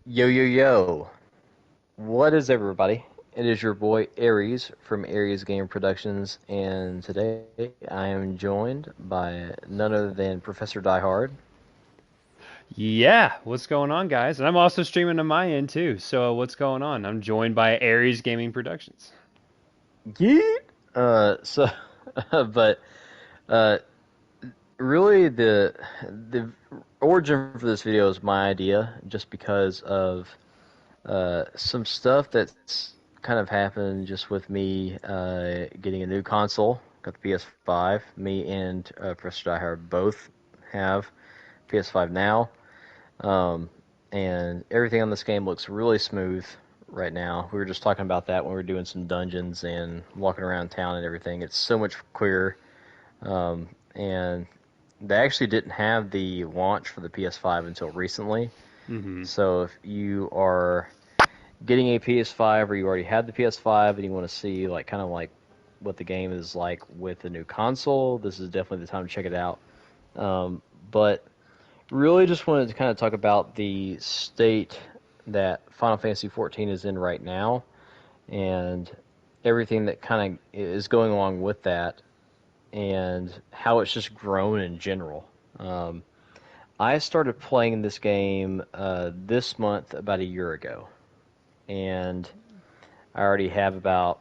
Yo, yo, yo. What is everybody? It is your boy Aries from Aries Game Productions, and today I am joined by none other than Professor Diehard. Yeah, what's going on, guys? And I'm also streaming on my end too. So what's going on? I'm joined by Aries Gaming Productions. Yeet! So, but, uh, really the origin for this video is my idea, just because of, some stuff that's kind of happened just with me, getting a new console. Got the PS5. Me and Professor Diehard both have PS5 now, and everything on this game looks really smooth right now. We were just talking about that when we were doing some dungeons and walking around town and everything. It's so much clearer, and they actually didn't have the launch for the PS5 until recently. Mm-hmm. So if you are getting a PS5 or you already have the PS5 and you want to see like kind of like what the game is like with the new console, this is definitely the time to check it out. But really just wanted to kind of talk about the state that Final Fantasy 14 is in right now and everything that kind of is going along with that and how it's just grown in general. Um, I started playing this game this month about a year ago, and I already have about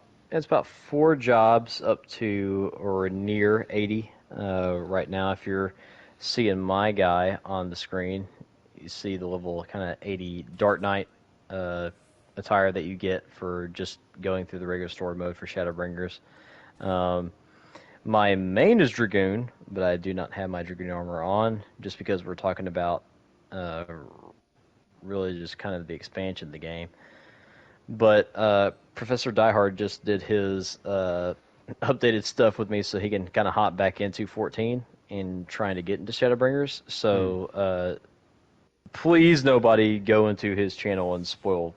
4 jobs up to or near 80 right now. If you're seeing my guy on the screen, you see the level kind of 80 Dark Knight uh, attire that you get for just going through the regular story mode for Shadowbringers. Um, my main is Dragoon, but I do not have my Dragoon armor on just because we're talking about uh, really just kind of the expansion of the game. But Professor Diehard just did his updated stuff with me so he can kind of hop back into 14 and trying to get into Shadowbringers. Mm. So please, nobody go into his channel and spoil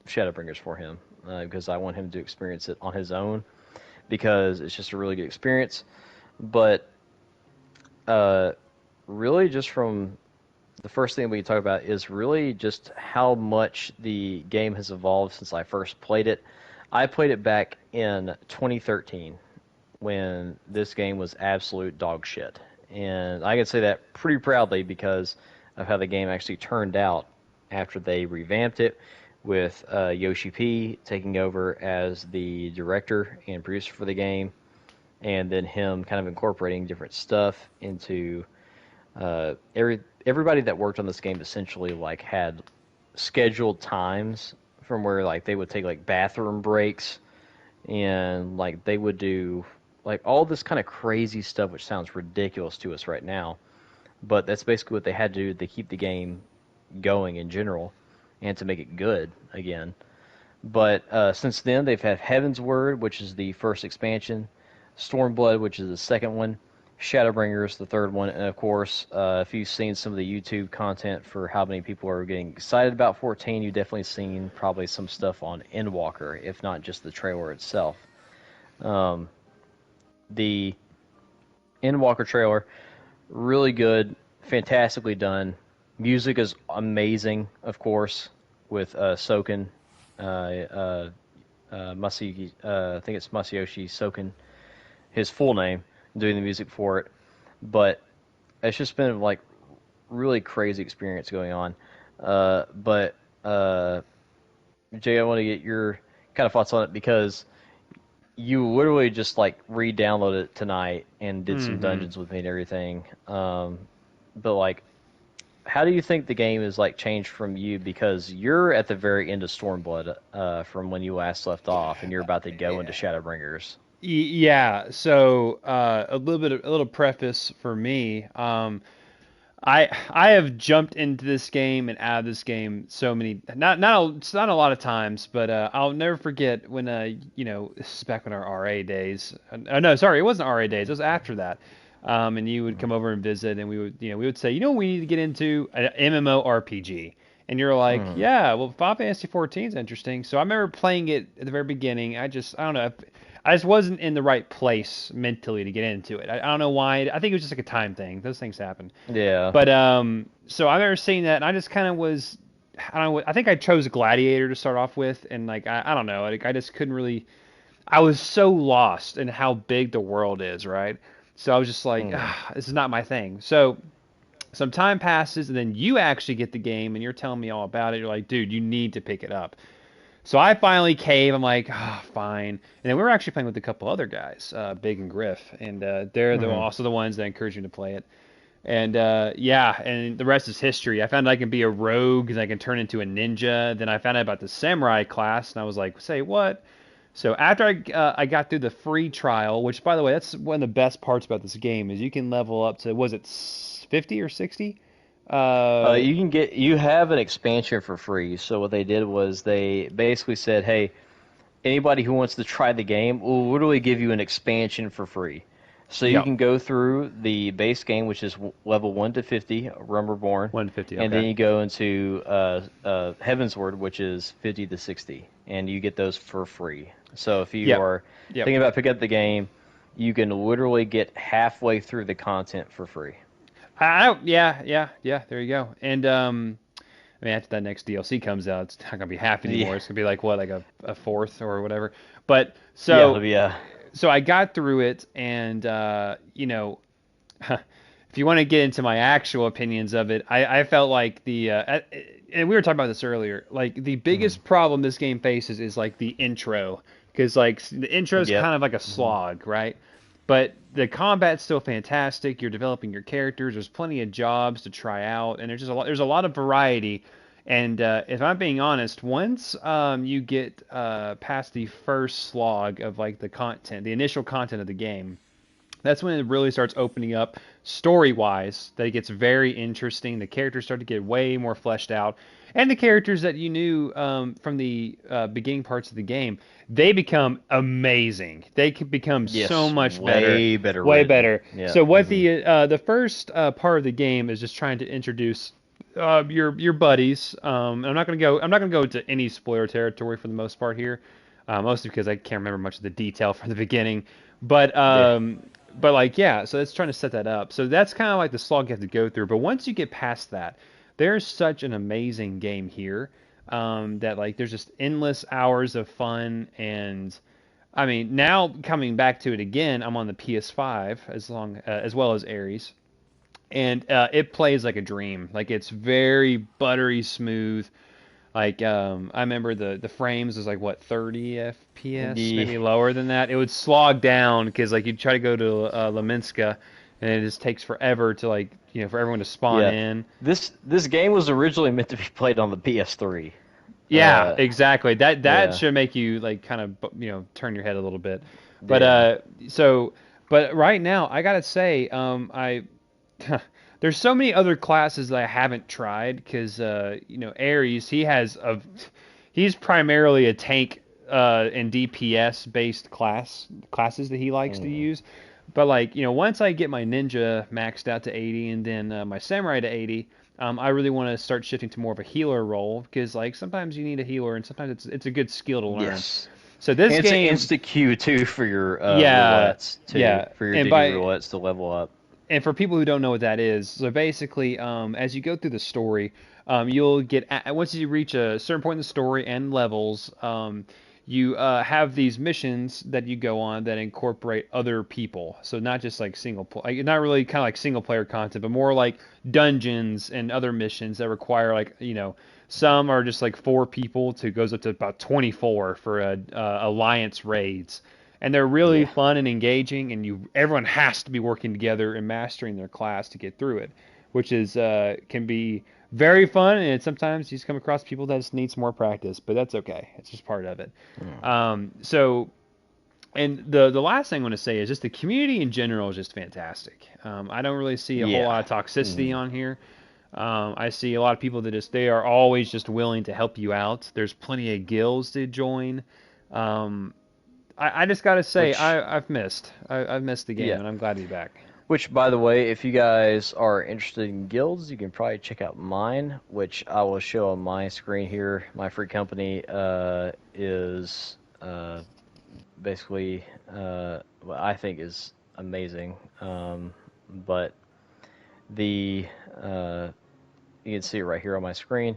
Shadowbringers for him because I want him to experience it on his own because it's just a really good experience. But uh, really, just from the first thing we talk about is really just how much the game has evolved since I first played it. I played it back in 2013 when this game was absolute dog shit. And I can say that pretty proudly because of how the game actually turned out after they revamped it with Yoshi P taking over as the director and producer for the game, and then him kind of incorporating different stuff into everybody that worked on this game essentially like had scheduled times from where like they would take like bathroom breaks and like they would do like all this kind of crazy stuff which sounds ridiculous to us right now, but that's basically what they had to do to keep the game going in general and to make it good again. But since then, they've had Heaven's Word, which is the first expansion, Stormblood, which is the second one, Shadowbringers, the third one, and of course, if you've seen some of the YouTube content for how many people are getting excited about 14, you've definitely seen probably some stuff on Endwalker, if not just the trailer itself. Um, the Endwalker trailer, really good, fantastically done. Music is amazing, of course, with Soken uh, Masi, I think it's Masayoshi Soken, his full name, doing the music for it. But it's just been like really crazy experience going on. But Jay, I want to get your kind of thoughts on it because you literally just like re-downloaded it tonight and did some Mm-hmm. dungeons with me and everything. But like, how do you think the game is like changed from you because you're at the very end of Stormblood from when you last left off and you're about to go into Shadowbringers? Yeah. So a little preface for me. I have jumped into this game and out of this game so many it's not a lot of times, but I'll never forget when this is back in our RA days. No, sorry, it wasn't RA days. It was after that. And you would come over and visit, and we would say, we need to get into an MMORPG. And you're like, Mm-hmm. yeah, well, Final Fantasy 14 is interesting. So I remember playing it at the very beginning. I don't know. I just wasn't in the right place mentally to get into it. I don't know why. I think it was just like a time thing. Those things happen. Yeah. But so I remember seeing that, and I just kind of was. I don't know. I think I chose Gladiator to start off with, and like I don't know. Like I just couldn't really. I was so lost in how big the world is, right? So I was just like, Mm. this is not my thing. So some time passes, and then you actually get the game, and you're telling me all about it. You're like, dude, you need to pick it up. So I finally cave. I'm like, fine. And then we were actually playing with a couple other guys, Big and Griff, and they're Hmm. also the ones that encouraged me to play it. And yeah, and the rest is history. I found I can be a rogue and I can turn into a ninja. Then I found out about the samurai class, and I was like, say what? So after I got through the free trial, which by the way, that's one of the best parts about this game is you can level up to was it 50 or 60? Uh, You have an expansion for free. So what they did was they basically said, hey, anybody who wants to try the game will literally give you an expansion for free. So you yep, can go through the base game, which is level 1 to 50, Realm Reborn, 150. and then Okay. you go into Heavensward, which is 50 to 60, and you get those for free. So if you Yep. are Yep. thinking about picking up the game, you can literally get halfway through the content for free. Yeah. There you go. And I mean, after that next DLC comes out, it's not gonna be half Yeah, anymore. It's gonna be like what, like a fourth or whatever. But yeah, so yeah, so I got through it, and if you want to get into my actual opinions of it, I felt like and we were talking about this earlier. Like the mm, biggest problem this game faces is like the intro, because like the intro is yep. kind of like a Hmm. slog, right? But the combat's still fantastic. You're developing your characters. There's plenty of jobs to try out, and there's just a lot. There's a lot of variety. And if I'm being honest, once you get past the first slog of like the content, the initial content of the game, that's when it really starts opening up story wise. That it gets very interesting. The characters start to get way more fleshed out, and the characters that you knew from the beginning parts of the game, they become amazing. They can become so Yes, much better, way better way written. better. Yeah. So what Hmm. the first part of the game is just trying to introduce your buddies. I'm not gonna go into any spoiler territory for the most part here, mostly because I can't remember much of the detail from the beginning. But Yeah. like yeah, so it's trying to set that up. So that's kind of like the slog you have to go through. But once you get past that, there's such an amazing game here that like there's just endless hours of fun. And I mean, now coming back to it again, I'm on the PS5 as well as Ares, and it plays like a dream. Like it's very buttery smooth. Like I remember the frames was like what 30 FPS, The maybe lower than that. It would slog down because like you'd try to go to Leminska, and it just takes forever to like for everyone to spawn Yeah, in. this game was originally meant to be played on the PS3. Yeah, Uh, exactly. That yeah, should make you like kind of turn your head a little bit. But yeah. so but right now I gotta say I there's so many other classes that I haven't tried because Ares he's primarily a tank and DPS based classes that he likes to Mm. use. But like once I get my ninja maxed out to 80 and then my samurai to 80, I really want to start shifting to more of a healer role because like sometimes you need a healer and sometimes it's a good skill to learn. Yes, So this and it's an game, instant queue too for your yeah, roulettes too, yeah, for your and digi by roulettes to level up. and for people who don't know what that is, so basically, as you go through the story, you'll once you reach a certain point in the story and levels, you have these missions that you go on that incorporate other people. So not just like like not really kind of like single player content, but more like dungeons and other missions that require like some are just like 4 people to goes up to about 24 for alliance raids, and they're really Yeah, fun and engaging, and everyone has to be working together and mastering their class to get through it, which is can be very fun, and sometimes you just come across people that just need some more practice, but that's okay. It's just part of it. mm. So and the last thing I want to say is just the community in general is just fantastic. I don't really see a whole Yeah. lot of toxicity Mm. on here. I see a lot of people that they are always just willing to help you out. There's plenty of guilds to join. Um, I just gotta say Which I've missed the game yeah, and I'm glad to be back. which by the way, if you guys are interested in guilds, you can probably check out mine, which I will show on my screen here. My free company is basically what I think is amazing. But the uh, you can see it right here on my screen.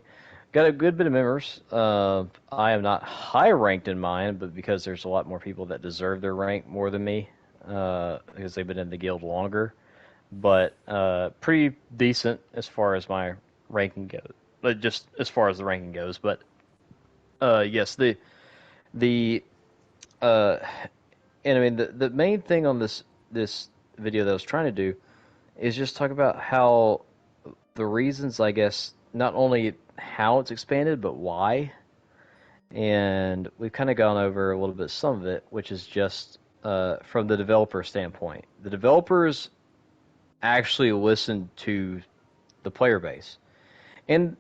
Got a good bit of members. I am not high ranked in mine, but because there's a lot more people that deserve their rank more than me, because they've been in the guild longer. But pretty decent as far as my ranking goes. But just as far as the ranking goes. But yes, the uh, and I mean the main thing on this video that I was trying to do is just talk about how the reasons, I guess, not only how it's expanded, but why. And we've kind of gone over a little bit some of it, which is just from the developer standpoint. The developers actually listen to the player base, and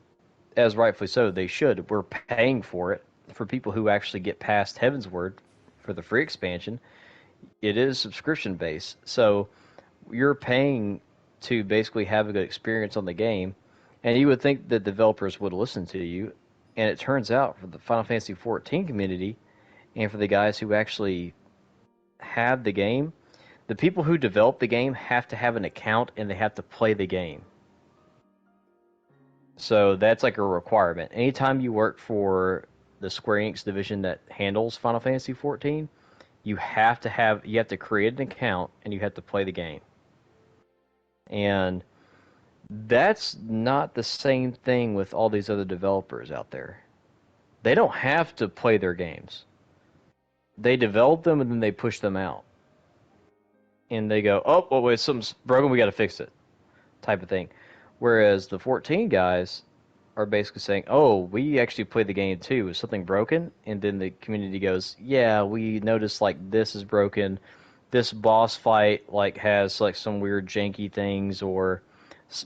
as rightfully so, they should. We're paying for it for people who actually get past Heavensward for the free expansion. It is subscription based, so you're paying to basically have a good experience on the game, and you would think that developers would listen to you. And it turns out for the Final Fantasy XIV community and for the guys who actually have the game, the people who develop the game have to have an account and they have to play the game. So that's like a requirement. Anytime you work for the Square Enix division that handles Final Fantasy XIV, you have to create an account and you have to play the game. And that's not the same thing with all these other developers out there. They don't have to play their games. They develop them and then they push them out. And they go, oh, well, wait, something's broken, we got to fix it, type of thing. Whereas the 14 guys are basically saying, oh, we actually played the game too. Is something broken? And then the community goes, yeah, we noticed like this is broken. This boss fight like has like some weird janky things, or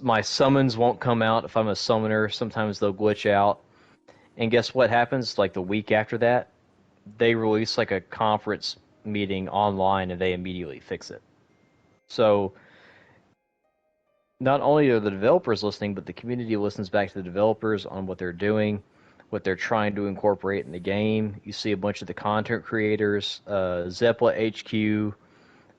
my summons won't come out if I'm a summoner. Sometimes they'll glitch out. And guess what happens? Like the week after that, they release like a conference meeting online and they immediately fix it. So not only are the developers listening, but the community listens back to the developers on what they're doing, what they're trying to incorporate in the game. You see a bunch of the content creators, Zeppela HQ,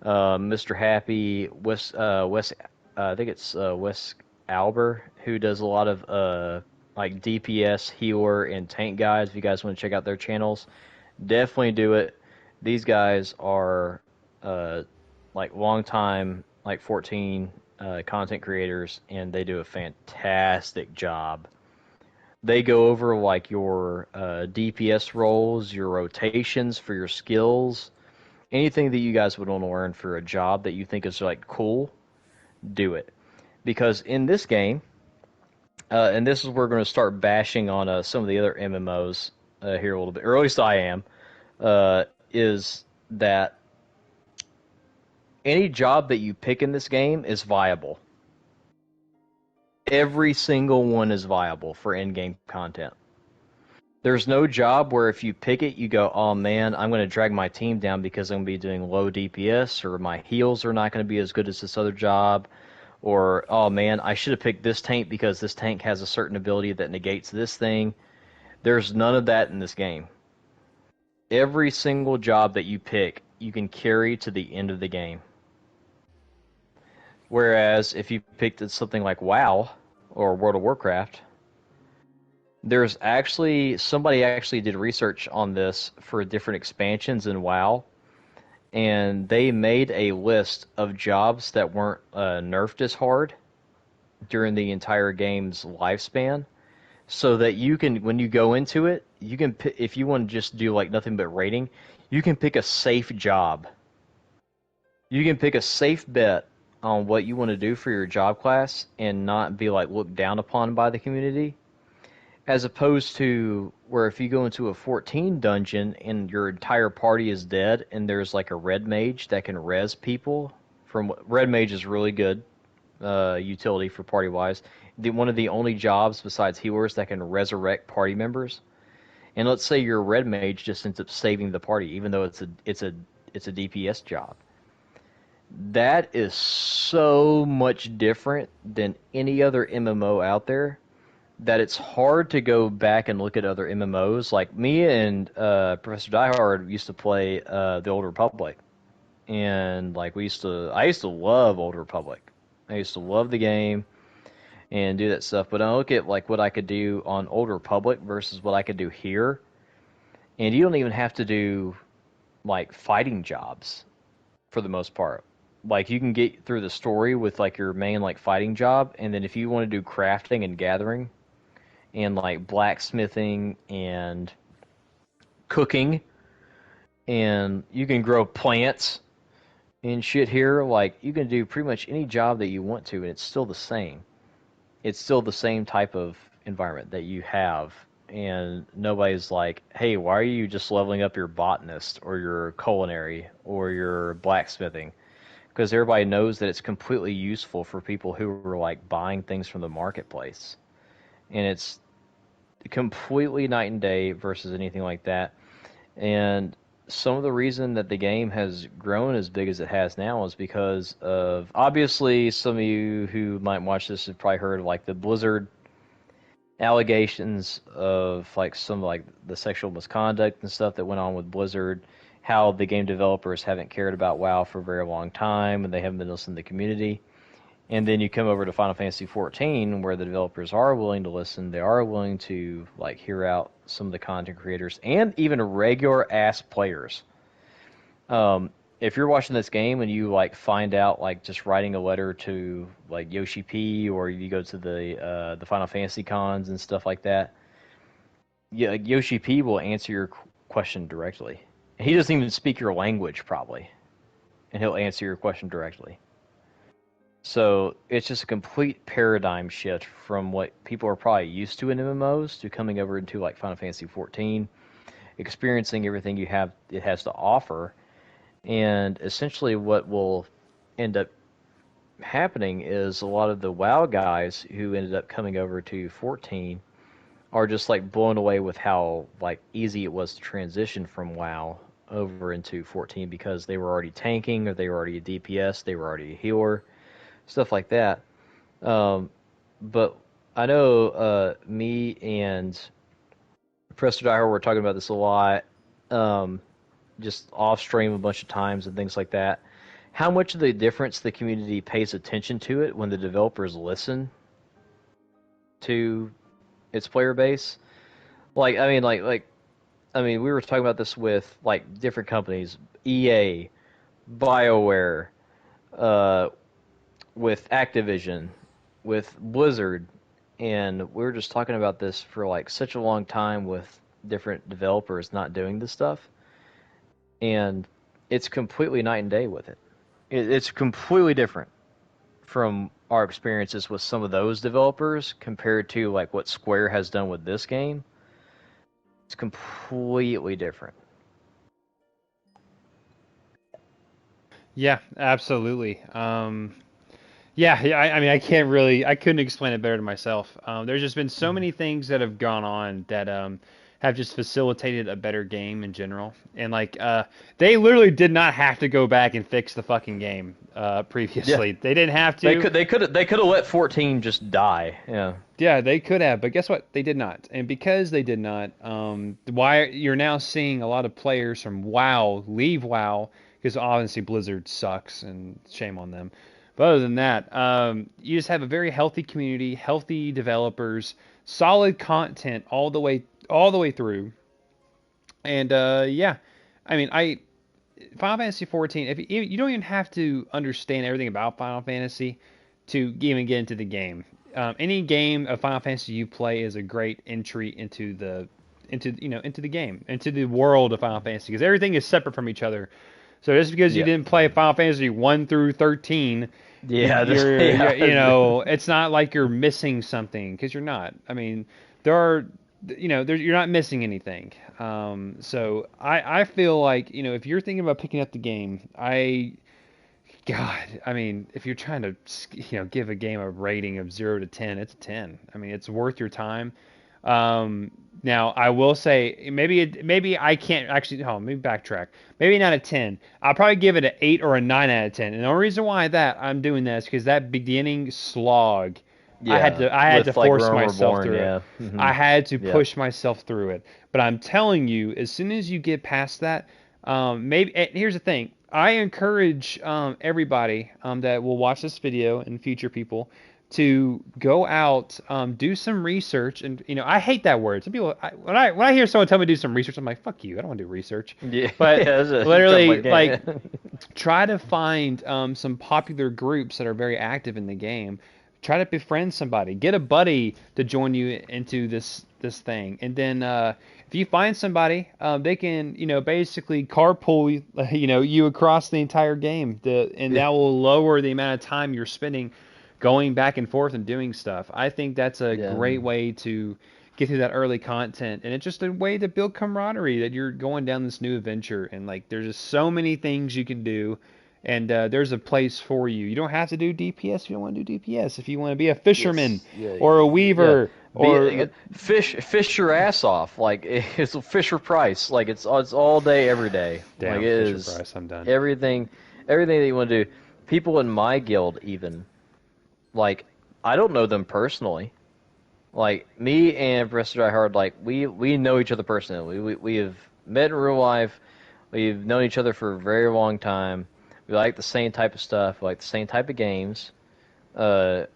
Mr. Happy, Wes, I think it's Wes Alber, who does a lot of like DPS, healer, and tank guys. If you guys want to check out their channels, definitely do it. These guys are like long time, like 14 content creators, and they do a fantastic job. They go over like your DPS roles, your rotations for your skills, anything that you guys would want to learn for a job that you think is like cool. Do it, because in this game, and this is where we're going to start bashing on some of the other MMOs here a little bit, or at least I am, is that any job that you pick in this game is viable. Every single one is viable for in-game content. There's no job where if you pick it, you go, oh man, I'm going to drag my team down because I'm going to be doing low DPS, or my heals are not going to be as good as this other job, or oh man, I should have picked this tank because this tank has a certain ability that negates this thing. There's none of that in this game. Every single job that you pick, you can carry to the end of the game. Whereas if you picked something like WoW or World of Warcraft, there's actually somebody actually did research on this for different expansions in WoW, and they made a list of jobs that weren't nerfed as hard during the entire game's lifespan, so that you can, when you go into it, you can, if you want to just do like nothing but raiding, you can pick a safe job. You can pick a safe bet on what you want to do for your job class and not be like looked down upon by the community, as opposed to where if you go into a 14 dungeon and your entire party is dead and there's like a red mage that can res people. From red mage is really good utility for party wise. One of the only jobs besides healers that can resurrect party members. And let's say your red mage just ends up saving the party, even though it's a DPS job. That is so much different than any other MMO out there that it's hard to go back and look at other MMOs. Like me and Professor Diehard used to play the Old Republic, and like I used to love Old Republic. I used to love the game, and do that stuff. But I look at like what I could do on Old Republic versus what I could do here, and you don't even have to do like fighting jobs for the most part. Like you can get through the story with like your main like fighting job, and then if you want to do crafting and gathering and like blacksmithing and cooking, and you can grow plants and shit here, like you can do pretty much any job that you want to, and it's still the same. It's still the same type of environment that you have, and nobody's like, hey, why are you just leveling up your botanist or your culinary or your blacksmithing? Because everybody knows that it's completely useful for people who are like buying things from the marketplace, and it's completely night and day versus anything like that. And some of the reason that the game has grown as big as it has now is because of, obviously, some of you who might watch this have probably heard of like the Blizzard allegations of like some like the sexual misconduct and stuff that went on with Blizzard, how the game developers haven't cared about WoW for a very long time and they haven't been listening to the community. And then you come over to Final Fantasy 14, where the developers are willing to listen. They are willing to like hear out some of the content creators and even regular ass players. If you're watching this game and you like find out like just writing a letter to like Yoshi P, or you go to the Final Fantasy cons and stuff like that, yeah, like Yoshi P will answer your question directly. He doesn't even speak your language probably, and he'll answer your question directly. So it's just a complete paradigm shift from what people are probably used to in MMOs to coming over into like Final Fantasy 14, experiencing everything you have it has to offer, and essentially what will end up happening is a lot of the WoW guys who ended up coming over to 14 are just like blown away with how like easy it was to transition from WoW over into 14 because they were already tanking or they were already a DPS, they were already a healer, stuff like that. But I know me and Professor Dyer were talking about this a lot, um, just off stream a bunch of times and things like that. How much of the difference the community pays attention to it when the developers listen to its player base? Like, I mean, I mean, we were talking about this with like different companies, EA, BioWare, uh, with Activision, with Blizzard, and we were just talking about this for like such a long time with different developers not doing this stuff, and it's completely night and day with it. It's completely different from our experiences with some of those developers compared to like what Square has done with this game. It's completely different. Yeah, absolutely. Yeah, I mean, I couldn't explain it better to myself. There's just been so many things that have gone on that have just facilitated a better game in general. And like, they literally did not have to go back and fix the fucking game Yeah, previously. They didn't have to. they could have let 14 just die. Yeah. Yeah, they could have, but guess what? They did not. And because they did not, why you're now seeing a lot of players from WoW leave WoW because obviously Blizzard sucks and shame on them. But other than that, you just have a very healthy community, healthy developers, solid content all the way through. And yeah, I mean, I Final Fantasy 14. If you don't even have to understand everything about Final Fantasy to even get into the game. Any game of Final Fantasy you play is a great entry into the game, into the world of Final Fantasy because everything is separate from each other. So just because you Yeah. didn't play Final Fantasy 1 through 13, Yeah. This, yeah. it's not like you're missing something because you're not. I mean, there are you're not missing anything. So I feel like if you're thinking about picking up the game, God, I mean, if you're trying to, give a game a rating of 0 to 10, it's a 10. I mean, it's worth your time. Now, I will say maybe I can't actually. Hold on, let me backtrack. Maybe not a 10. I'll probably give it an 8 or a 9 out of 10. And the only reason why I'm doing that is because that beginning slog, Yeah. I had to With like force Realm myself Reborn. through it. Yeah. Hmm. I had to Yeah. push myself through it. But I'm telling you, as soon as you get past that, maybe here's the thing. I encourage everybody that will watch this video and future people to go out, do some research, and I hate that word. Some people, when I hear someone tell me to do some research, I'm like, fuck you, I don't want to do research. Yeah, But yeah, that's talking literally, about like, game. try to find some popular groups that are very active in the game. Try to befriend somebody. Get a buddy to join you into this thing, and then if you find somebody, they can basically carpool you across the entire game. And that will lower the amount of time you're spending going back and forth and doing stuff. I think that's a Yeah, great way to get through that early content, and it's just a way to build camaraderie that you're going down this new adventure, and like there's just so many things you can do, and there's a place for you. You don't have to do DPS if you don't want to do DPS. If you want to be a fisherman yes, yeah, or a yeah. weaver or Be fish your ass off. Like it's a Fisher Price. Like it's all day, every day. Like damn it Fisher is Price, I'm done. everything, everything that you want to do. People in my guild even, like, I don't know them personally. Like me and Professor Diehard, like we know each other personally. We have met in real life. We've known each other for a very long time. We like the same type of stuff. We like the same type of games.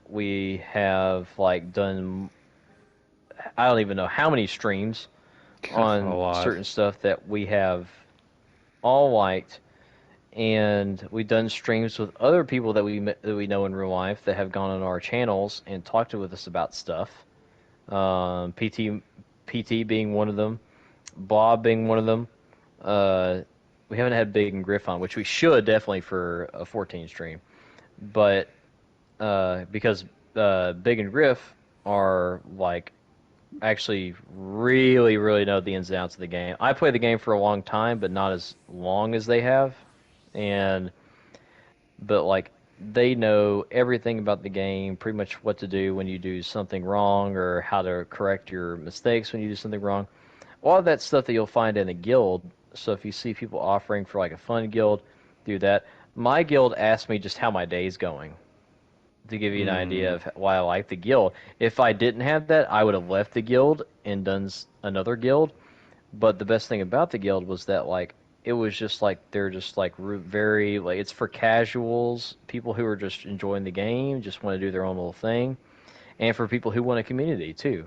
We have like done, I don't even know how many streams A on lot. certain stuff that we have all liked, and we've done streams with other people that we know in real life that have gone on our channels and talked with us about stuff. PT being one of them, Bob being one of them. Uh, we haven't had Big and Griff on, which we should definitely for a 14 stream, but because Big and Griff are like actually really, really know the ins and outs of the game. I played the game for a long time, but not as long as they have, and but like they know everything about the game, pretty much what to do when you do something wrong or how to correct your mistakes when you do something wrong. All of that stuff that you'll find in a guild. So if you see people offering for like a fun guild, do that. My guild asked me just how my day's going to give you an idea Mm. of why I like the guild. If I didn't have that, I would have left the guild and done another guild. But the best thing about the guild was that like it was just like they're just like very like it's for casuals, people who are just enjoying the game, just want to do their own little thing, and for people who want a community too.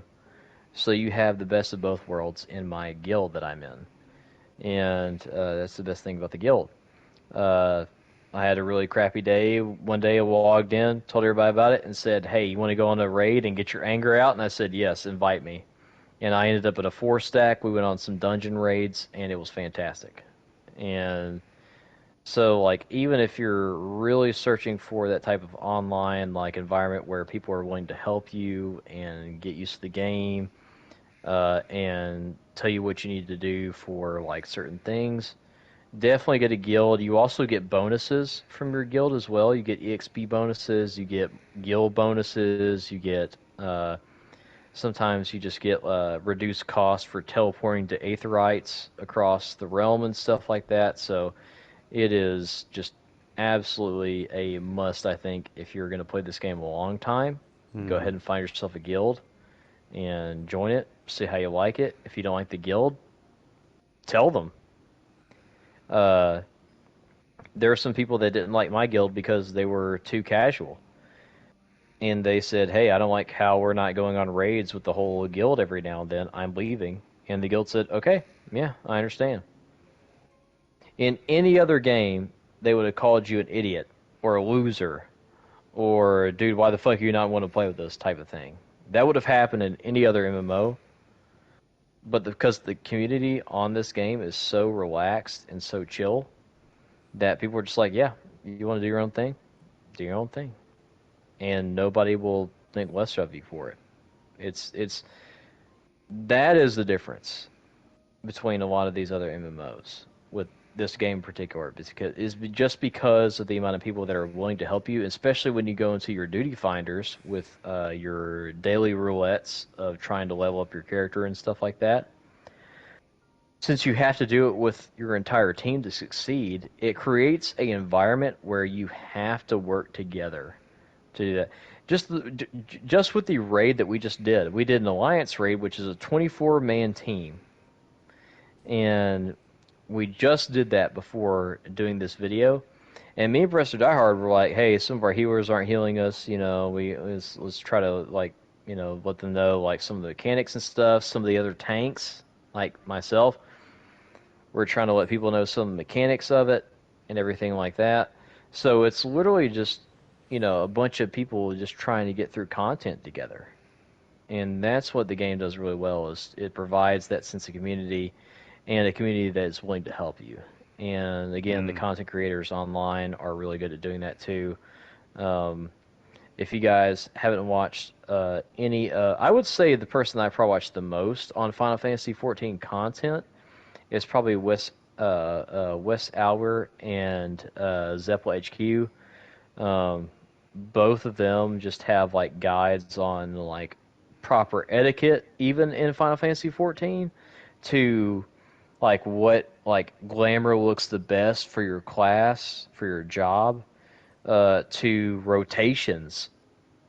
So you have the best of both worlds in my guild that I'm in, and that's the best thing about the guild. Uh, I had a really crappy day. One day I logged in, told everybody about it, and said, "Hey, you want to go on a raid and get your anger out?" And I said, "Yes, invite me." And I ended up at a 4 stack. We went on some dungeon raids, and it was fantastic. And so, like, even if you're really searching for that type of online like environment where people are willing to help you and get used to the game, and tell you what you need to do for like certain things, definitely get a guild. You also get bonuses from your guild as well. You get EXP bonuses, you get guild bonuses, you get sometimes you just get reduced cost for teleporting to Aetherites across the realm and stuff like that. So it is just absolutely a must, I think, if you're going to play this game a long time. Go Mm. ahead and find yourself a guild and join it. See how you like it. If you don't like the guild, tell them. Uh, there are some people that didn't like my guild because they were too casual. And they said, "Hey, I don't like how we're not going on raids with the whole guild every now and then. I'm leaving." And the guild said, "Okay, yeah, I understand." In any other game, they would have called you an idiot or a loser or, "Dude, why the fuck do you not want to play with us?" type of thing. That would have happened in any other MMO, but because the community on this game is so relaxed and so chill that people are just like, "Yeah, you want to do your own thing? Do your own thing." And nobody will think less of you for it. It's that is the difference between a lot of these other MMOs with this game in particular, because is just because of the amount of people that are willing to help you, especially when you go into your duty finders with your daily roulettes of trying to level up your character and stuff like that. Since you have to do it with your entire team to succeed, it creates an environment where you have to work together to do that. Just with the raid that we did an alliance raid, which is a 24-man team, and we just did that before doing this video. And me and Professor Diehard were like, hey, some of our healers aren't healing us. Let's try to like let them know like some of the mechanics and stuff. Some of the other tanks, like myself, we're trying to let people know some of the mechanics of it and everything like that. So it's literally just a bunch of people just trying to get through content together. And that's what the game does really well is it provides that sense of community and a community that is willing to help you. And again, the Mm. content creators online are really good at doing that too. Um, if you guys haven't watched any, I would say the person that I probably watched the most on Final Fantasy XIV content is probably Wes Albert and Zeppel HQ. Um, both of them just have like guides on like proper etiquette, even in Final Fantasy XIV, to like what like glamour looks the best for your class, for your job, to rotations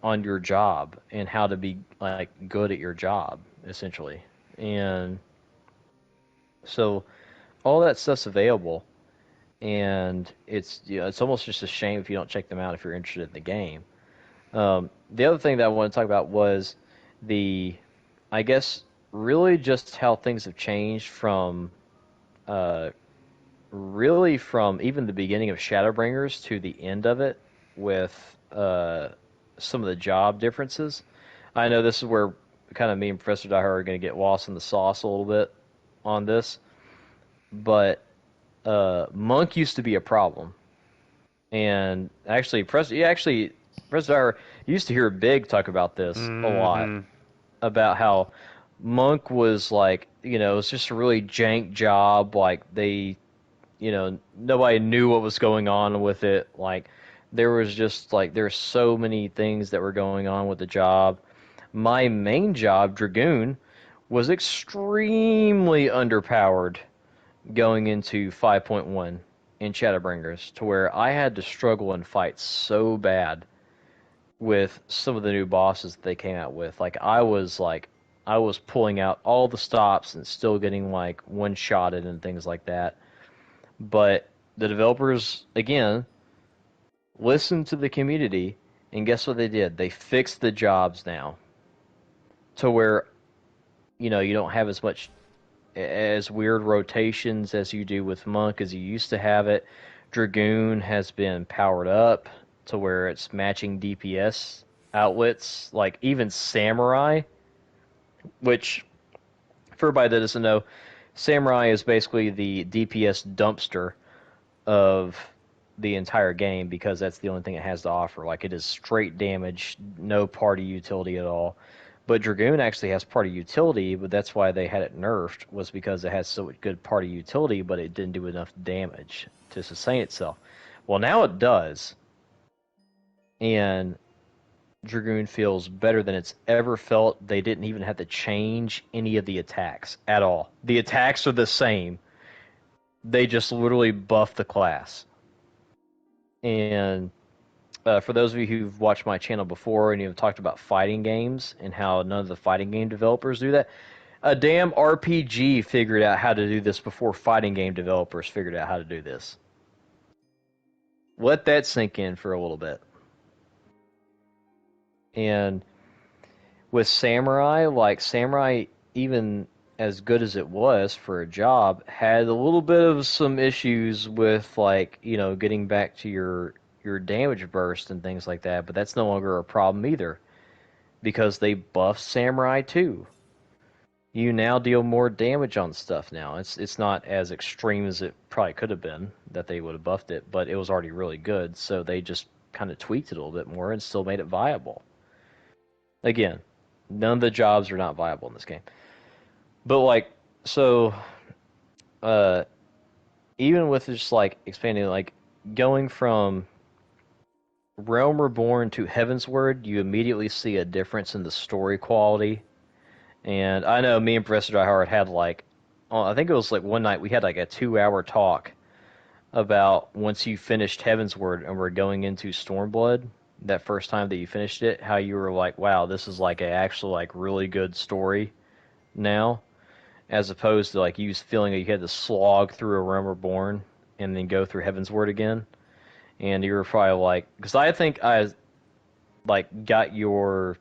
on your job and how to be like good at your job, essentially. And so all that stuff's available, and it's almost just a shame if you don't check them out if you're interested in the game. The other thing that I want to talk about was the, I guess, really just how things have changed from, uh, really from even the beginning of Shadowbringers to the end of it with some of the job differences. I know this is where kind of me and Professor Dyer are going to get lost in the sauce a little bit on this, but Monk used to be a problem. And actually, Professor Dyer used to hear Big talk about this a lot Hmm. about how Monk was like, it was just a really jank job. Like nobody knew what was going on with it. Like there was just like there's so many things that were going on with the job. My main job, Dragoon, was extremely underpowered going into 5.1 in Shadowbringers to where I had to struggle and fight so bad with some of the new bosses that they came out with. I was pulling out all the stops and still getting like one shotted and things like that. But the developers again listened to the community and guess what they did? They fixed the jobs now to where you don't have as weird rotations as you do with Monk as you used to have it. Dragoon has been powered up to where it's matching DPS outlets, like even Samurai, which for everybody that doesn't know, Samurai is basically the DPS dumpster of the entire game because that's the only thing it has to offer. Like it is straight damage, no party utility at all. But Dragoon actually has party utility, but that's why they had it nerfed, was because it has so good party utility, but it didn't do enough damage to sustain itself. Well, now it does, and Dragoon feels better than it's ever felt. They didn't even have to change any of the attacks at all. The attacks are the same. They just literally buff the class. And for those of you who've watched my channel before and you've talked about fighting games and how none of the fighting game developers do that, a damn RPG figured out how to do this before fighting game developers figured out how to do this. Let that sink in for a little bit. And with Samurai, like Samurai, even as good as it was for a job, had a little bit of some issues with like getting back to your damage burst and things like that. But that's no longer a problem either because they buffed Samurai too. You now deal more damage on stuff now. It's not as extreme as it probably could have been that they would have buffed it, but it was already really good. So they just kind of tweaked it a little bit more and still made it viable. Again, none of the jobs are not viable in this game. But like so uh even with just like expanding like going from Realm Reborn to Heavensward, you immediately see a difference in the story quality. And I know me and Professor Diehard had like I think it was like one night we had like a 2 hour talk about once you finished Heavensward and we're going into Stormblood, that first time that you finished it, how you were like, wow, this is like a actual like really good story now, as opposed to like you feeling like you had to slog through a Realm Reborn and then go through Heavensward again. and you were probably like, because I think I like got your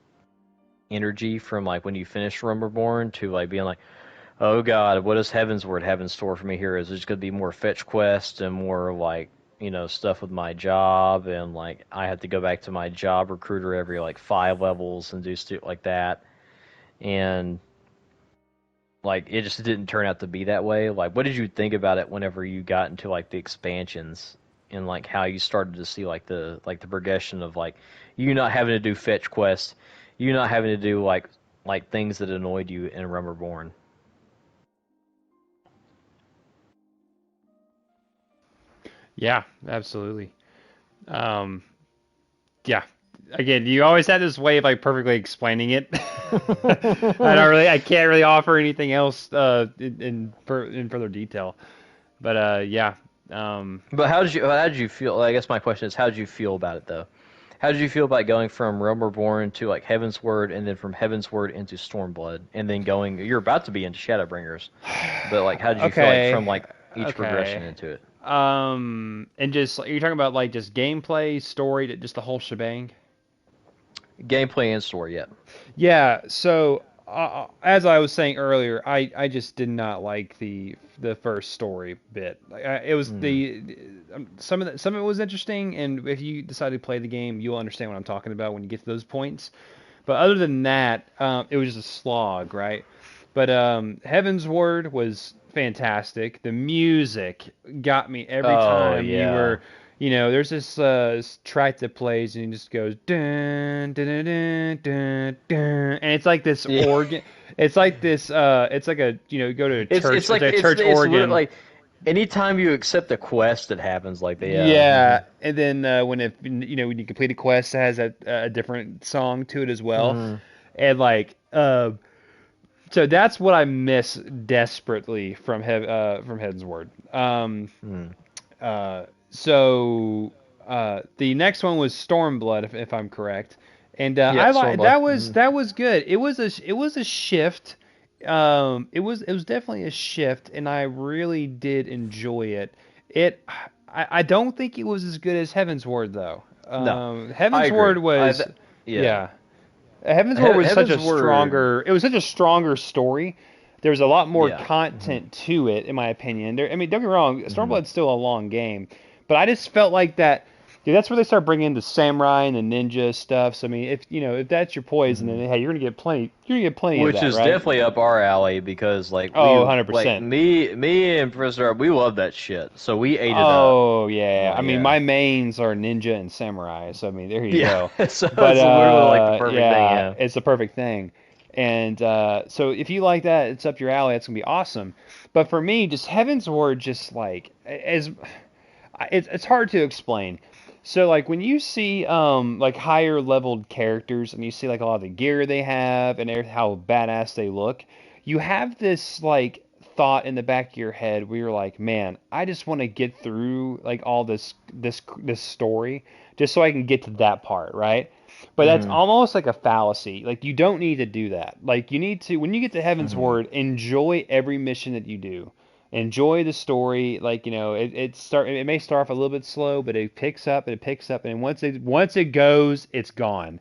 energy from like when you finished Rumberborn to like being like, oh God, what does Heaven's Word have in store for me here? Is it just gonna be more fetch quests and more like stuff with my job, and like I have to go back to my job recruiter every like 5 levels and do stuff like that, and like it just didn't turn out to be that way. Like, what did you think about it whenever you got into like the expansions and like how you started to see like the progression of like you not having to do fetch quests, you not having to do like things that annoyed you in Rumberborn? Yeah, absolutely. Um, yeah. Again, you always had this way of like perfectly explaining it. I can't really offer anything else in further detail. But yeah. Um, But how did you feel? I guess my question is, how did you feel about it though? How did you feel about going from Realm Reborn to like Heaven's Word, and then from Heaven's Word into Stormblood, and then going? You're about to be into Shadowbringers, but like, how did you feel like okay. from like each progression Okay. into it? And just you're talking about like just gameplay, story, just the whole shebang. Gameplay and story, yeah. Yeah, so as I was saying earlier, I just did not like the first story bit. It was Hmm. the some of it was interesting, and if you decide to play the game, you'll understand what I'm talking about when you get to those points. But other than that, it was just a slog, right? But Heaven's Word was fantastic. The music got me every Oh time you yeah. were, there's this track that plays and it just goes dun dun dun dun dun dun, and it's like this Yeah. organ. It's like this. It's like a you go to a It's church. it's It's like a it's church it's literally organ. like anytime you accept a quest that happens like that. Yeah. Yeah, and then when you complete a quest, it has a different song to it as well, Mm-hmm. and like so that's what I miss desperately from Heaven's Word. Mm. So the next one was Stormblood, if I'm correct, and Yeah, I like Stormblood. Hmm. that was good. It was a shift. It was definitely a shift, and I really did enjoy it. It I don't think it was as good as Heaven's Word though. No, I Heaven's agree. Word was Yeah. yeah. Heaven's Word was such a Heaven's Word. stronger. It was such a stronger story. There was a lot more Yeah. Hmm. content to it, in my opinion. I mean, don't get me wrong, Hmm. Stormblood's still a long game, but I just felt like that. Dude, that's where they start bringing in the samurai and the ninja stuff. So I mean, if that's your poison, then Hmm. hey, you're gonna get plenty of Which that, is right? definitely up our alley because like Oh, we like 100%. me and Professor we love that shit. So we ate it up. Oh yeah, I Like mean yeah. my mains are ninja and samurai, so I mean there you Yeah. go. So But it's literally like the perfect thing, yeah, yeah. it's the perfect thing. And so if you like that, it's up your alley. It's gonna be awesome. But for me, just Heaven's Ward, just like as it's hard to explain. So like when you see like higher leveled characters and you see like a lot of the gear they have and how badass they look, you have this like thought in the back of your head where you're like, man, I just want to get through like all this story just so I can get to that part, right? But that's Hmm. almost like a fallacy. Like you don't need to do that. Like you need to when you get to Heaven's Hmm. Word, enjoy every mission that you do. Enjoy the story. Like it may start off a little bit slow, but it picks up and it picks up, and once it goes, it's gone.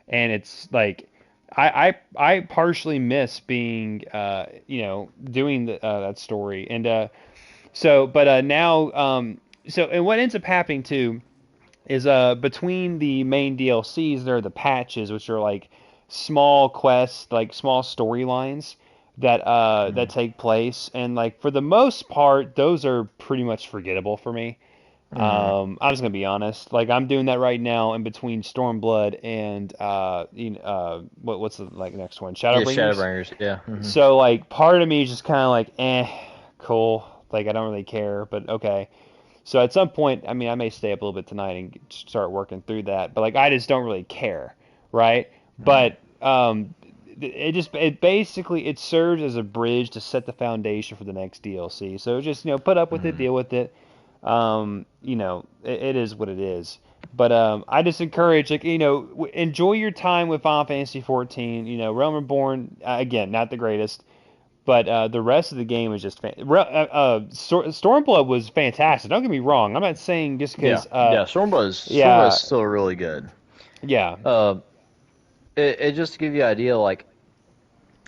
And it's like I partially miss being doing that story. And but now and what ends up happening too is between the main DLCs there are the patches, which are like small quests, like small storylines that Hmm. take place, and like for the most part those are pretty much forgettable for me. Hmm. I'm just gonna be honest. Like I'm doing that right now in between Stormblood and what's the like next one, Yeah, Shadowbringers. Shadowbringers, yeah. Hmm. So like part of me is just kind of like cool. Like I don't really care, but okay. So at some point, I mean, I may stay up a little bit tonight and start working through that. But like, I just don't really care, right? Hmm. But it basically it serves as a bridge to set the foundation for the next DLC. So just put up with it, Hmm. deal with it. It is what it is. But I just encourage like enjoy your time with Final Fantasy 14. Realm Reborn again, not the greatest, But the rest of the game is just Stormblood was fantastic. Don't get me wrong. I'm not saying just Yeah, because yeah. Stormblood is yeah, still really good. yeah. Uh, it just to give you an idea, like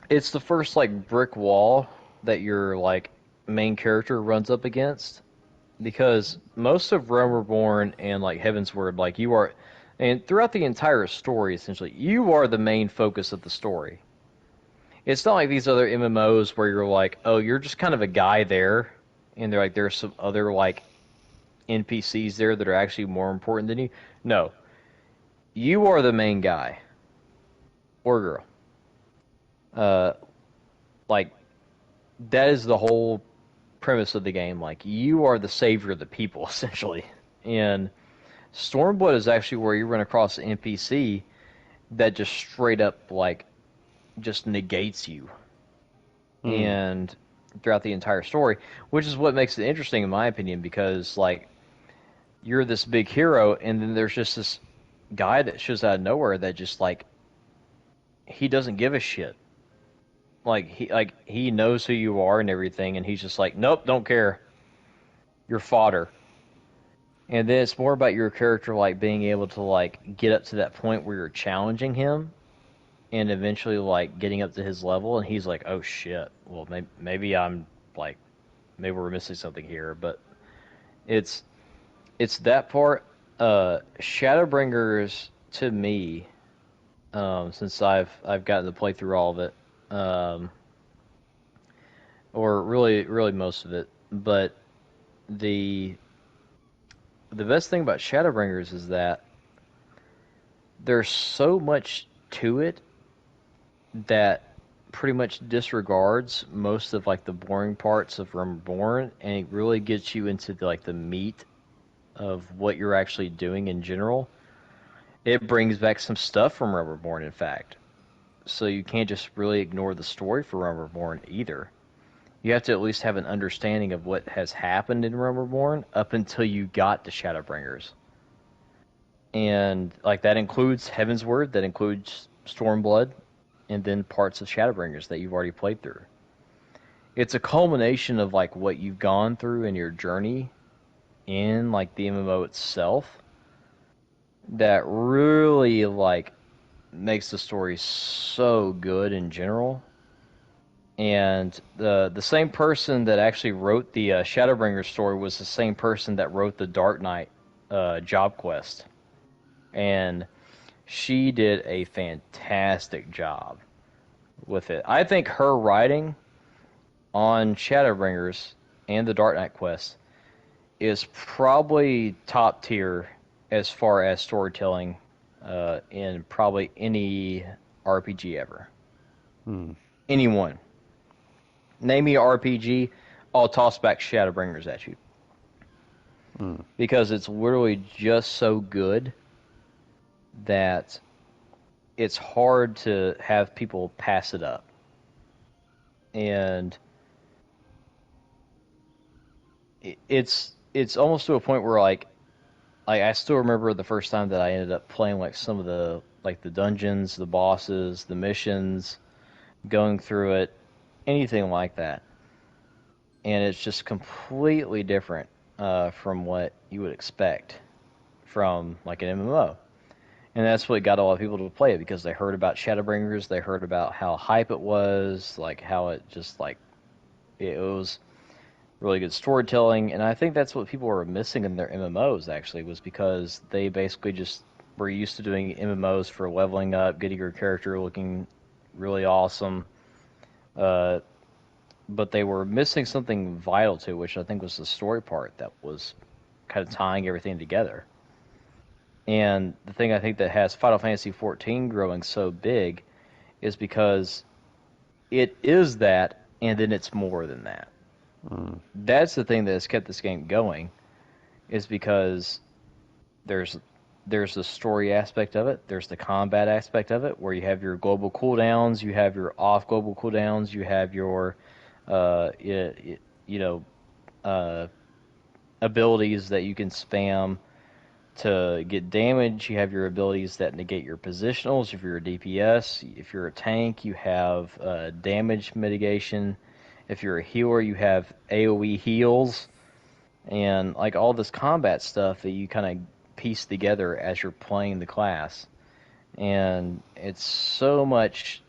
it's the first like brick wall that your like main character runs up against because most of Realm Reborn and like Heaven's Word, like you are, and throughout the entire story, essentially, you are the main focus of the story. It's not like these other MMOs where you're like, oh, you're just kind of a guy there, and they're like there's some other like NPCs there that are actually more important than you. No, you are the main guy or girl. Uh, like that is the whole premise of the game. Like you are the savior of the people, essentially. And Stormblood is actually where you run across an NPC that just straight up like just negates you, Hmm. and throughout the entire story, which is what makes it interesting in my opinion, because like you're this big hero, and then there's just this guy that shows out of nowhere that just like he doesn't give a shit. Like he knows who you are and everything, and he's just like, nope, don't care. You're fodder. And then it's more about your character like being able to like get up to that point where you're challenging him and eventually like getting up to his level, and he's like, oh shit, well maybe I'm like maybe we're missing something here. But it's it's that part. Shadowbringers to me, since I've gotten to play through all of it, or really most of it, but the the best thing about Shadowbringers is that there's so much to it that pretty much disregards most of like the boring parts of Reborn, and it really gets you into like the meat of what you're actually doing in general. It brings back some stuff from Reborn, in fact, so you can't just really ignore the story for Reborn either. You have to at least have an understanding of what has happened in Reborn up until you got to Shadowbringers, and like that includes Heaven's Word, that includes Stormblood, and then parts of Shadowbringers that you've already played through. It's a culmination of like what you've gone through in your journey in like the MMO itself that really like makes the story so good in general. And the same person that actually wrote the Shadowbringers story was the same person that wrote the Dark Knight job quest, and she did a fantastic job with it. I think her writing on Shadowbringers and the Dark Knight quest is probably top tier as far as storytelling in probably any RPG ever. Hmm. Anyone. Name me an RPG, I'll toss back Shadowbringers at you. Hmm. Because it's literally just so good that it's hard to have people pass it up. And it's almost to a point where like I still remember the first time that I ended up playing like some of the like the dungeons, the bosses, the missions, going through it, anything like that, and it's just completely different from what you would expect from like an MMO. And that's what got a lot of people to play it because they heard about Shadowbringers, they heard about how hype it was, like how it just like it was really good storytelling, and I think that's what people were missing in their MMOs actually was because they basically just were used to doing MMOs for leveling up, getting your character looking really awesome, uh, but they were missing something vital to, which I think was the story part that was kind of tying everything together. And the thing I think that has Final Fantasy XIV growing so big is because it is that, and then it's more than that. Hmm. That's the thing that has kept this game going, is because there's there's the story aspect of it, there's the combat aspect of it, where you have your global cooldowns, you have your off global cooldowns, you have your you know uh, abilities that you can spam To get damage, you have your abilities that negate your positionals. If you're a DPS, if you're a tank, you have damage mitigation. If you're a healer, you have AoE heals, and like all this combat stuff that you kind of piece together as you're playing the class. And it's so much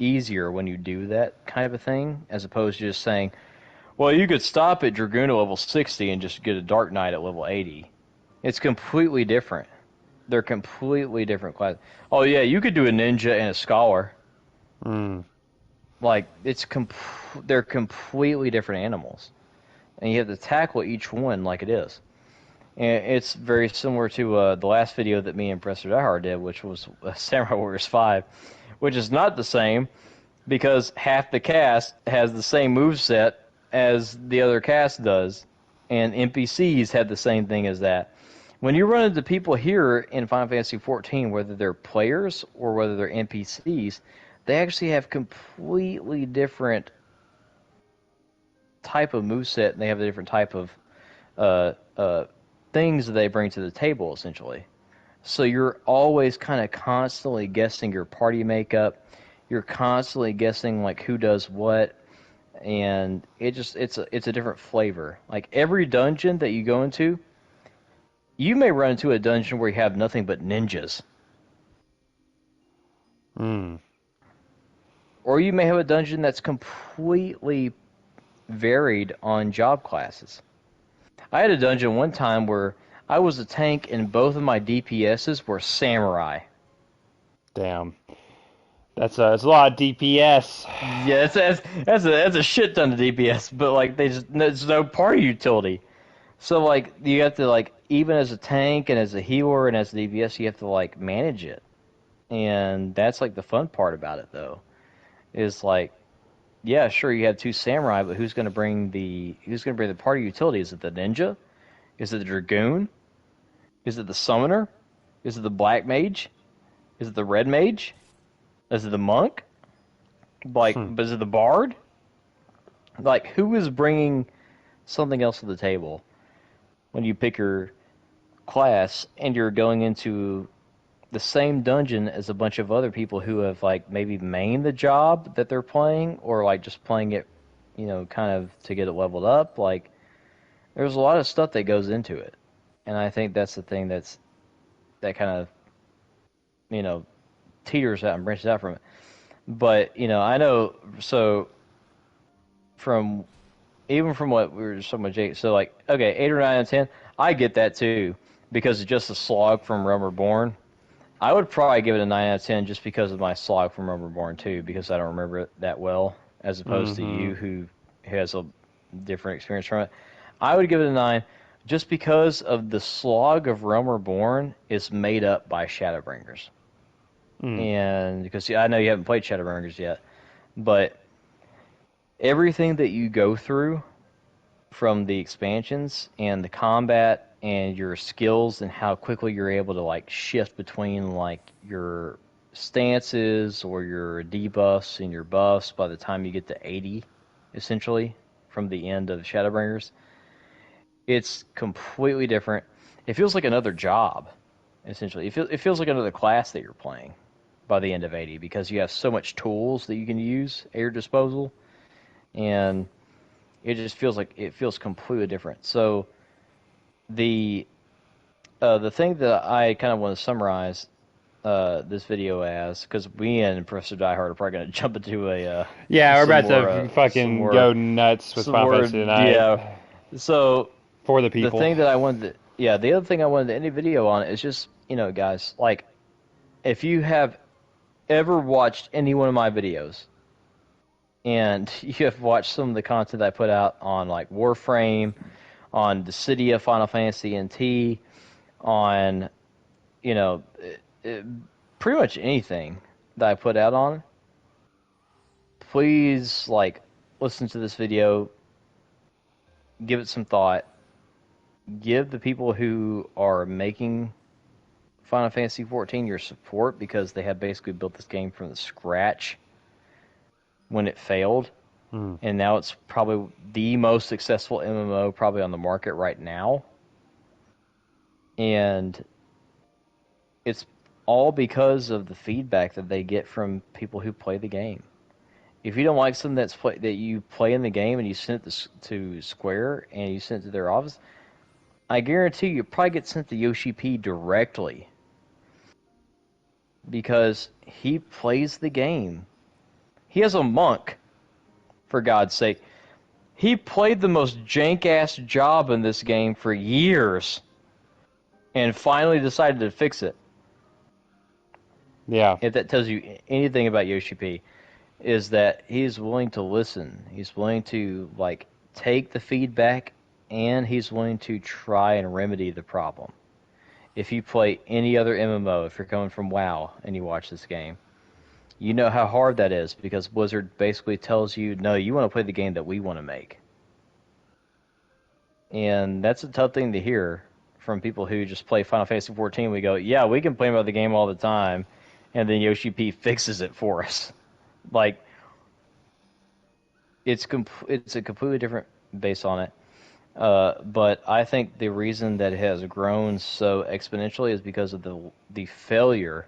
easier when you do that kind of a thing, as opposed to just saying, well, you could stop at Dragoon at level 60 and just get a Dark Knight at level 80. It's completely different. They're completely different classes. Oh yeah, you could do a ninja and a scholar. Mm. Like they're completely different animals, and you have to tackle each one like it is. And it's very similar to the last video that me and Professor Diehard did, which was Samurai Warriors 5, which is not the same because half the cast has the same move set as the other cast does, and NPCs had the same thing as that. When you run into people here in Final Fantasy XIV, whether they're players or whether they're NPCs, they actually have completely different type of moveset, and they have a different type of uh, uh, things that they bring to the table, essentially. So you're always kind of constantly guessing your party makeup. You're constantly guessing like who does what, and it's a different flavor. Like every dungeon that you go into, you may run into a dungeon where you have nothing but ninjas, Mm. or you may have a dungeon that's completely varied on job classes. I had a dungeon one time where I was a tank and both of my DPSs were samurai. Damn. That's a lot of DPS. Yeah, that's a shit ton of DPS, but like there's no party utility. So like you have to like even as a tank and as a healer and as a DPS you have to like manage it. And that's like the fun part about it though. Is like yeah, sure you have two samurai, but who's gonna bring the party utility? Is it the ninja? Is it the dragoon? Is it the summoner? Is it the black mage? Is it the red mage? Is it the monk? Like, Hmm. is it the bard? Like, who is bringing something else to the table when you pick your class and you're going into the same dungeon as a bunch of other people who have like maybe mained the job that they're playing or like just playing it, kind of to get it leveled up. Like, there's a lot of stuff that goes into it, and I think that's the thing that kind of you know teeters out and branches out from it. But I know so from even from what we were just talking about, Jake. So like, okay, 8 or 9 out of 10. I get that too because it's just a slog from Realm Reborn. I would probably give it a 9 out of 10 just because of my slog from Realm Reborn too, because I don't remember it that well, as opposed to Mm-hmm. you who has a different experience from it. I would give it a 9 just because of the slog of Realm Reborn is made up by Shadowbringers. Mm. And because I know you haven't played Shadowbringers yet, but everything that you go through from the expansions and the combat and your skills and how quickly you're able to like shift between like your stances or your debuffs and your buffs by the time you get to 80 essentially from the end of Shadowbringers, it's completely different. It feels like another job essentially. It feels like another class that you're playing by the end of 80 because you have so much tools that you can use at your disposal, and it just feels completely different. So the the thing that I kind of want to summarize this video as, because me and Professor Diehard are probably going to jump into a Yeah, we're some about more to fucking go nuts with Final Fantasy tonight yeah. So for the the people. thing that I wanted to, yeah, the other thing I wanted to end the video on is just guys, like if you have ever watched any one of my videos and you have watched some of the content I put out on like Warframe, on the City of Final Fantasy NT, on you know uh, pretty much anything that I put out on, please like listen to this video, give it some thought, give the people who are making Final Fantasy 14 your support because they have basically built this game from the scratch when it failed, Mm. and now it's probably the most successful MMO probably on the market right now. And it's all because of the feedback that they get from people who play the game. If you don't like something that you play in the game and you send it to Square and you send it to their office, I guarantee you probably get sent to Yoshi P directly because he plays the game. He has a monk, for God's sake. He played the most jank-ass job in this game for years and finally decided to fix it. Yeah. If that tells you anything about Yoshi P, is that he's willing to listen. He's willing to like take the feedback and he's willing to try and remedy the problem. If you play any other MMO, if you're coming from WoW and you watch this game, you know how hard that is because Blizzard basically tells you, no, you want to play the game that we want to make. And that's a tough thing to hear from people who just play Final Fantasy 14. We go, yeah, we complain about the game all the time, and then Yoshi P fixes it for us. Like, it's a completely different base on it. But I think the reason that it has grown so exponentially is because of the failure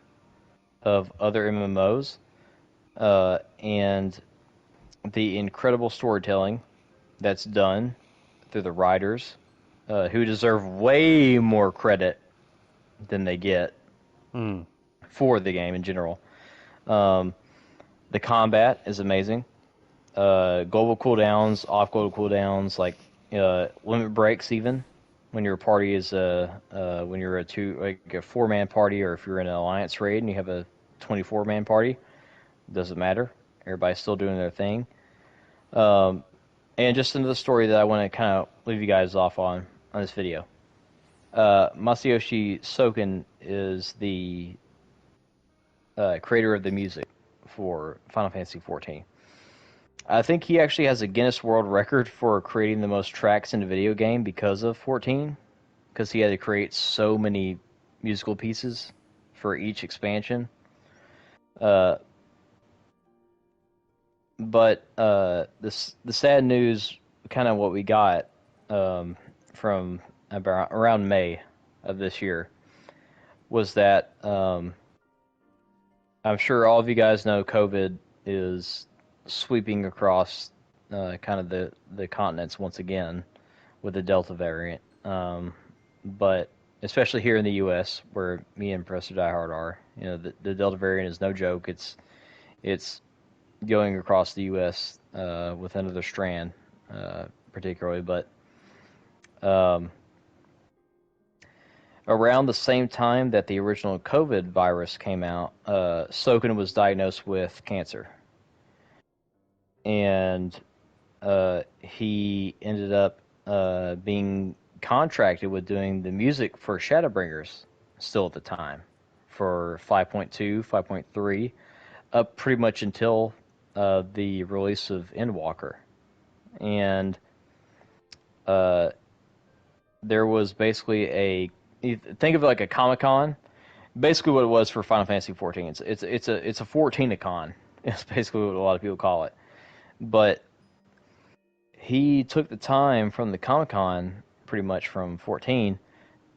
of other MMOs and the incredible storytelling that's done through the writers, who deserve way more credit than they get for the game in general. The combat is amazing. Global cooldowns, off global cooldowns, like limit breaks even when your party is when you're a 4-man party, or if you're in an alliance raid and you have a 24-man party, doesn't matter. Everybody's still doing their thing. And just another story that I want to kind of leave you guys off on this video. Masayoshi Soken is the creator of the music for Final Fantasy XIV. I think he actually has a Guinness World Record for creating the most tracks in a video game because of 14, because he had to create so many musical pieces for each expansion. But the sad news, kind of what we got from around May of this year, was that I'm sure all of you guys know COVID is sweeping across kind of the continents once again with the Delta variant. But especially here in the U.S., where me and Professor Diehard are, the Delta variant is no joke. It's going across the U.S. With another strand, particularly, but around the same time that the original COVID virus came out, Soken was diagnosed with cancer. And he ended up being contracted with doing the music for Shadowbringers still at the time for 5.2, 5.3, up pretty much until the release of Endwalker. And there was basically think of it like a Comic-Con. Basically what it was for Final Fantasy 14. It's a 14-a-con. It's basically what a lot of people call it. But he took the time from the Comic-Con, pretty much from 14,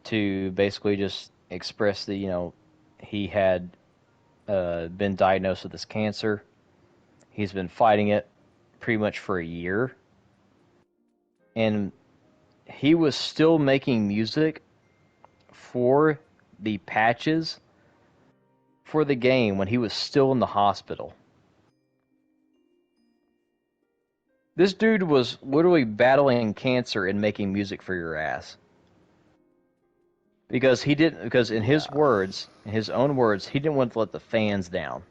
to basically just express that, he had been diagnosed with this cancer. He's been fighting it pretty much for a year. And he was still making music for the patches for the game when he was still in the hospital. This dude was literally battling cancer and making music for your ass. Because in his words, in his own words, he didn't want to let the fans down.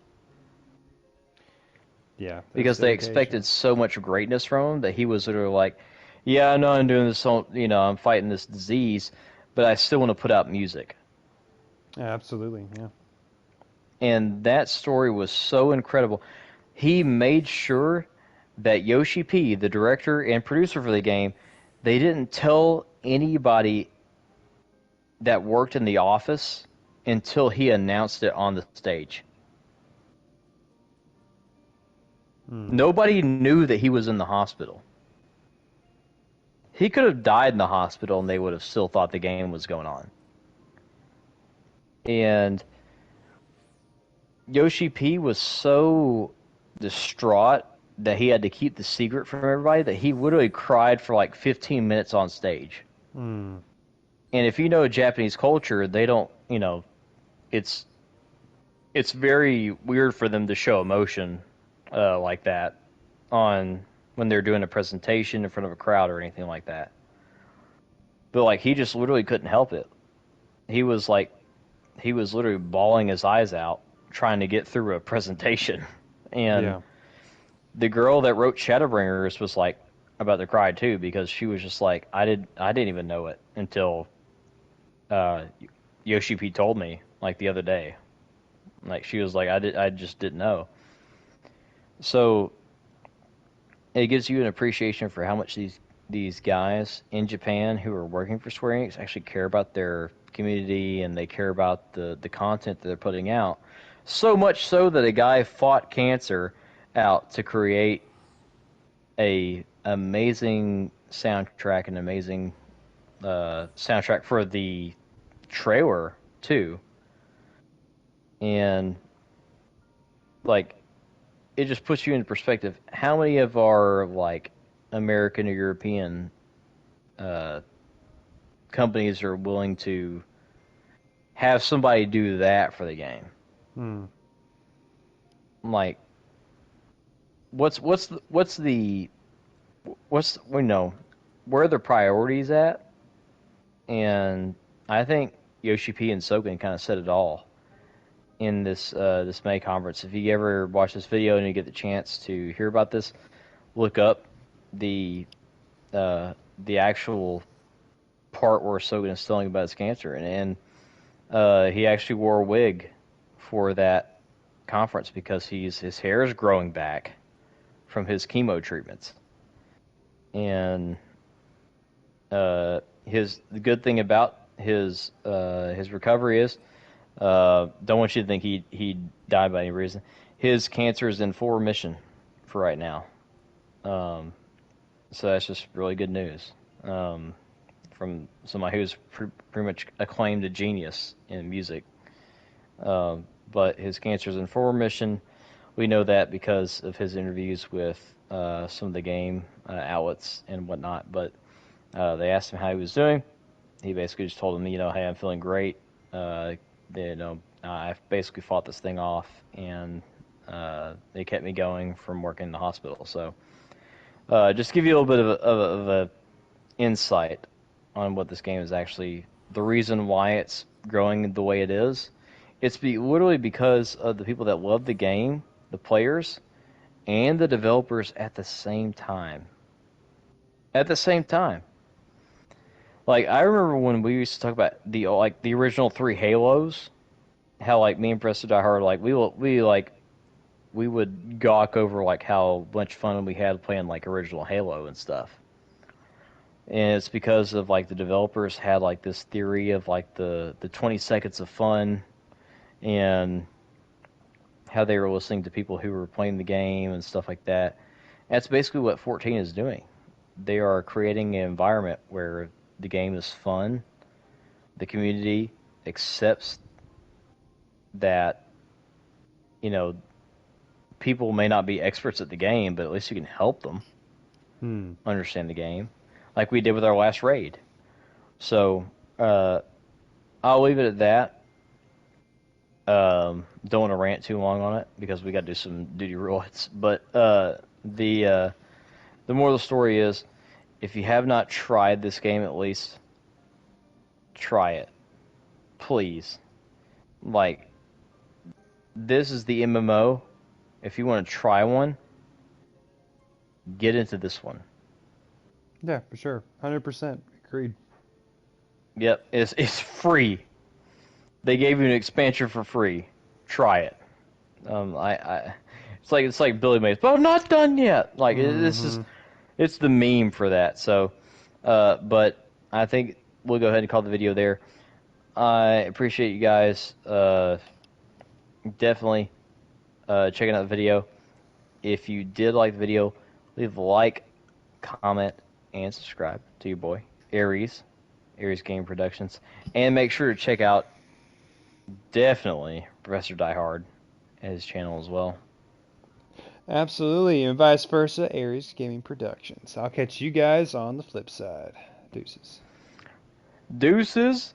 Yeah. Because they expected so much greatness from him that he was literally like, yeah, I know I'm doing this, I'm fighting this disease, but I still want to put out music. Absolutely, yeah. And that story was so incredible. He made sure that Yoshi P, the director and producer for the game, they didn't tell anybody that worked in the office until he announced it on the stage. Nobody knew that he was in the hospital. He could have died in the hospital and they would have still thought the game was going on. And Yoshi P was so distraught that he had to keep the secret from everybody that he literally cried for like 15 minutes on stage. Hmm. And if you know Japanese culture, they don't, it's it's very weird for them to show emotion like that on when they're doing a presentation in front of a crowd or anything like that. But like he just literally couldn't help it. He was like he was literally bawling his eyes out trying to get through a presentation. And Yeah. the girl that wrote Shadowbringers was like about to cry too because she was just like I didn't even know it until uh, Yoshi P told me like the other day. Like she was like I just didn't know. So it gives you an appreciation for how much these guys in Japan who are working for Square Enix actually care about their community and they care about the content that they're putting out. So much so that a guy fought cancer out to create a amazing soundtrack, an amazing soundtrack for the trailer too, and like it just puts you in perspective. How many of our like American or European uh, companies are willing to have somebody do that for the game? Hmm. Like, what's we know where are the priorities at? And I think Yoshi P and Soken kind of said it all in this May conference. If you ever watch this video and you get the chance to hear about this, look up the the actual part where Sogan is telling about his cancer, and he actually wore a wig for that conference because his hair is growing back from his chemo treatments, and the good thing about his recovery is don't want you to think he died by any reason. His cancer is in full remission for right now, um, so that's just really good news. From somebody who's pretty much acclaimed a genius in music. But his cancer is in full remission. We know that because of his interviews with some of the game outlets and whatnot. But they asked him how he was doing. He basically just told them, hey, I'm feeling great. Uh, I've basically fought this thing off, and they kept me going from working in the hospital. So just to give you a little bit of a insight on what this game is actually, the reason why it's growing the way it is. Literally because of the people that love the game, the players, and the developers at the same time. At the same time. Like I remember when we used to talk about the original three Halos, how like me and Presto Die Hard like we would gawk over like how much fun we had playing like original Halo and stuff. And it's because of like the developers had like this theory of like the 20 seconds of fun and how they were listening to people who were playing the game and stuff like that. That's basically what 14 is doing. They are creating an environment where the game is fun. The community accepts that, you know, people may not be experts at the game, but at least you can help them Hmm. understand the game, like we did with our last raid. So I'll leave it at that. Don't want to rant too long on it because we got to do some duty roulets. But the moral of the story is, if you have not tried this game, at least try it, please. Like this is the MMO. If you want to try one, get into this one. Yeah, for sure. 100%. Agreed. Yep, it's free. They gave you an expansion for free. Try it. I it's like Billy Mays, but I'm not done yet. Like this is Mm-hmm. it's the meme for that. So, but I think we'll go ahead and call the video there. I appreciate you guys definitely checking out the video. If you did like the video, leave a like, comment, and subscribe to your boy Aries Game Productions, and make sure to check out definitely Professor Diehard at his channel as well. Absolutely, and vice versa, Aries Gaming Productions. I'll catch you guys on the flip side. Deuces. Deuces.